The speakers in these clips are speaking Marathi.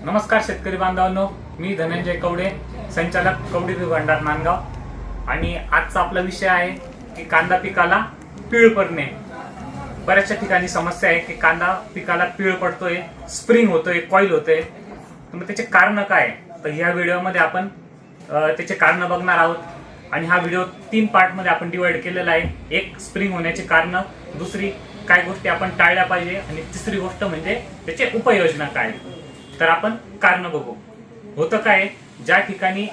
नमस्कार शेतकरी बांधवांनो, मी धनंजय कवडे, संचालक कवडे भंडार नांदगाव। आणि आजचा आपला विषय आहे की कांदा पिकाला पिळ पडणे। बऱ्याचशा ठिकाणी समस्या आहे की कांदा पिकाला पिळ पडतोय, स्प्रिंग होतोय, कॉईल होतोय। मग त्याचे कारण काय? तर ह्या व्हिडिओमध्ये आपण त्याचे कारण बघणार आहोत। आणि हा व्हिडिओ 3 पार्टमध्ये आपण डिवाइड केलेला आहे। एक स्प्रिंग होण्याची कारण, दुसरी काय गोष्टी आपण टाळल्या पाहिजे, आणि तिसरी गोष्ट म्हणजे त्याचे उपाययोजना काय। तर आपण कारण बघू। होतं काय, ज्या ठिकाणी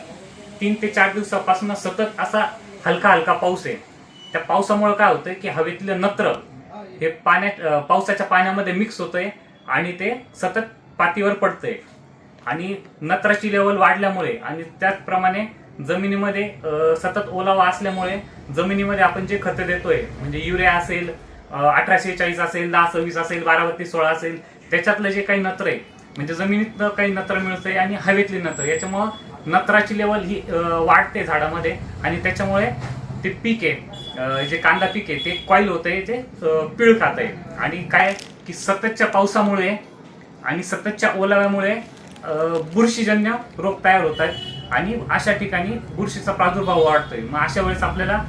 3 ते 4 दिवसापासून सतत असा हलका हलका पाऊस आहे, त्या पावसामुळे काय होतंय की हवेतलं नत्र हे पावसाच्या पाण्यामध्ये मिक्स होतंय आणि ते सतत पातीवर पडतंय। आणि नत्राची लेवल वाढल्यामुळे आणि त्याचप्रमाणे जमिनीमध्ये सतत ओलावा असल्यामुळे जमिनीमध्ये आपण जे खत देतोय, म्हणजे युरिया असेल, 1846 असेल, 1026 असेल, 123216 असेल, त्याच्यातलं जे काही नत्र आहे, म्हणजे जमिनीत काही नत्र मिळतंय आणि हवेतली नत्र, याच्यामुळे नत्राची लेवल ही वाढते झाडामध्ये। आणि त्याच्यामुळे ते पीक आहे, जे कांदा पीक आहे, ते कॉईल होतंय, ते पिळ खात आहे। आणि काय की सततच्या पावसामुळे आणि सततच्या ओलाव्यामुळे बुरशीजन्य रोग तयार होत आहेत आणि अशा ठिकाणी बुरशीचा प्रादुर्भाव वाढतोय। मग अशा वेळेस आपल्याला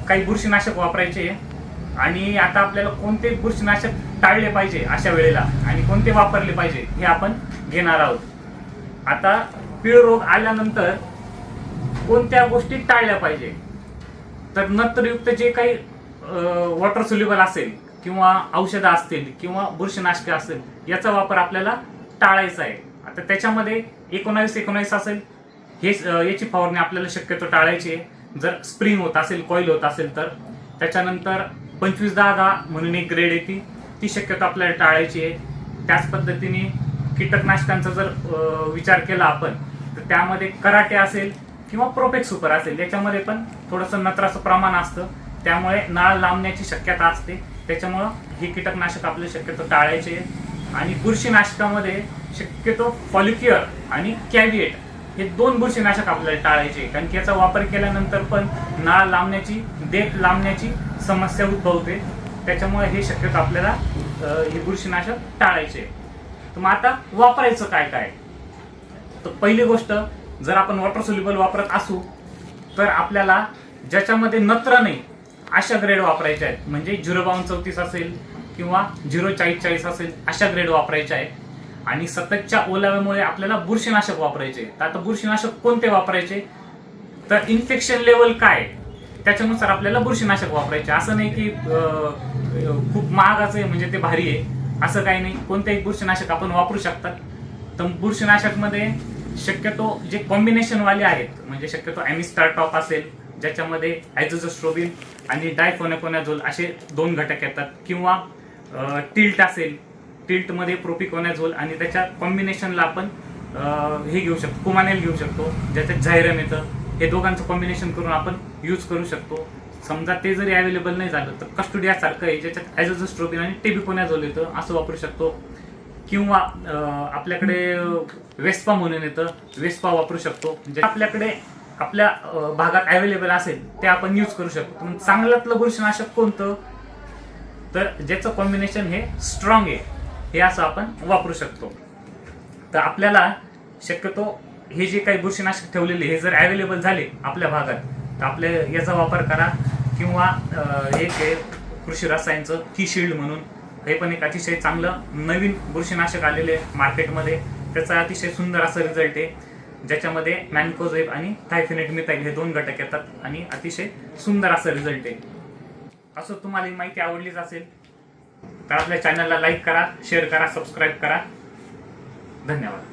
काही बुरशीनाशक वापरायचे आहे। आणि आता आपल्याला कोणते बुरशीनाशक टाळले पाहिजे अशा वेळेला आणि कोणते वापरले पाहिजे हे आपण घेणार आहोत। आता पिळ रोग आल्यानंतर कोणत्या गोष्टी टाळल्या पाहिजे, तर नत्रयुक्त जे काही वॉटर सोल्युबल असेल किंवा औषधं असतील किंवा बुरशीनाशके असतील, याचा वापर आपल्याला टाळायचा आहे। आता त्याच्यामध्ये 19-19 असेल, याची फवारणी आपल्याला शक्यतो टाळायची आहे जर स्प्रिंग होत असेल, कॉईल होत असेल तर। त्याच्यानंतर 25-10-10 म्हणून एक ग्रेड येते, ती शक्यतो आपल्याला टाळायची आहे। त्याच पद्धतीने कीटकनाशकांचा जर विचार केला आपण, तर त्यामध्ये कराटे असेल किंवा प्रोपेक्स सुपर असेल, याच्यामध्ये पण थोडंसं नत्राचं प्रमाण असतं, त्यामुळे नाळ लांबण्याची शक्यता असते। त्याच्यामुळं हे कीटकनाशक आपल्याला शक्यतो टाळायचे आहे। आणि बुरशीनाशकामध्ये शक्यतो फॉलिक्युअर आणि कॅव्हिएट हे 2 बुरशीनाशक आपल्याला टाळायचे, कारण की याचा वापर केल्यानंतर पण नाळ लांबण्याची, देठ लांबण्याची समस्या उद्भवते। त्याच्यामुळे हे शक्यतो आपल्याला हे बुरशीनाशक टाळायचे। तर मग आता वापरायचं काय काय, तर पहिली गोष्ट, जर आपण वॉटर सोल्युबल वापरत असू तर आपल्याला ज्याच्यामध्ये नत्र नाही अशा ग्रेड वापरायच्या आहेत, म्हणजे 05234 असेल किंवा 04040 असेल, अशा ग्रेड वापरायच्या आहेत। आणि सततच्या ओलाव्यामुळे आपल्याला बुरशीनाशक वापरायचे। तर आता बुरशीनाशक कोणते वापरायचे, तर इन्फेक्शन लेवल काय त्याच्यानुसार आपल्याला बुरशीनाशक वापरायचे। असं नाही की खूप महागाचं आहे म्हणजे ते भारी आहे, असं काही नाही। कोणतेही बुरशीनाशक आपण वापरू शकतात। तर बुरशीनाशकमध्ये शक्यतो जे कॉम्बिनेशन वाले आहेत, म्हणजे शक्यतो ॲमिस्टारटॉप असेल, ज्याच्यामध्ये आयझोझोस्ट्रोबिन आणि डायफोनेकोनाझोल असे 2 घटक येतात, किंवा टिल्ट असेल, टिल्टमध्ये प्रोपिकोनाझोल आणि त्याच्या कॉम्बिनेशनला आपण हे घेऊ शकतो, कुमानेल घेऊ शकतो, ज्याच्यात झायरम येतं। हे दोघांचं कॉम्बिनेशन करून आपण यूज करू शकतो। समजा ते जरी अवेलेबल नाही झालं तर कस्टोडिया सारखं आहे, ज्याच्यात आयझोझोस्ट्रोबिन आणि टेबिकोनाझोल येतं, असं वापरू शकतो। किंवा आपल्याकडे वेस्पा म्हणून येतं, वेस्पा वापरू शकतो। जे आपल्याकडे आपल्या भागात अवेलेबल असेल ते आपण यूज करू शकतो। पण चांगल्यातलं बुरशीनाशक कोणतं, तर ज्याचं कॉम्बिनेशन हे स्ट्रॉंग आहे, हे असं आपण वापरू शकतो। तर आपल्याला शक्यतो हे जे काही बुरशीनाशक ठेवलेले हे जर अवेलेबल झाले आपल्या भागात, तर आपल्या याचा वापर करा। किंवा एक आहे कृषी रसायनचं की शिल्ड म्हणून, हे पण एक अतिशय चांगलं नवीन बुरशीनाशक आलेले मार्केटमध्ये, त्याचा अतिशय सुंदर असा रिझल्ट आहे, ज्याच्यामध्ये मॅन्कोझेब आणि थायफेनेटमिथाइल हे 2 घटक येतात आणि अतिशय सुंदर असा रिझल्ट आहे। असं तुम्हाला ही माहिती आवडलीच असेल तर आपल्या चॅनलला लाईक करा, शेअर करा, सबस्क्राईब करा। धन्यवाद।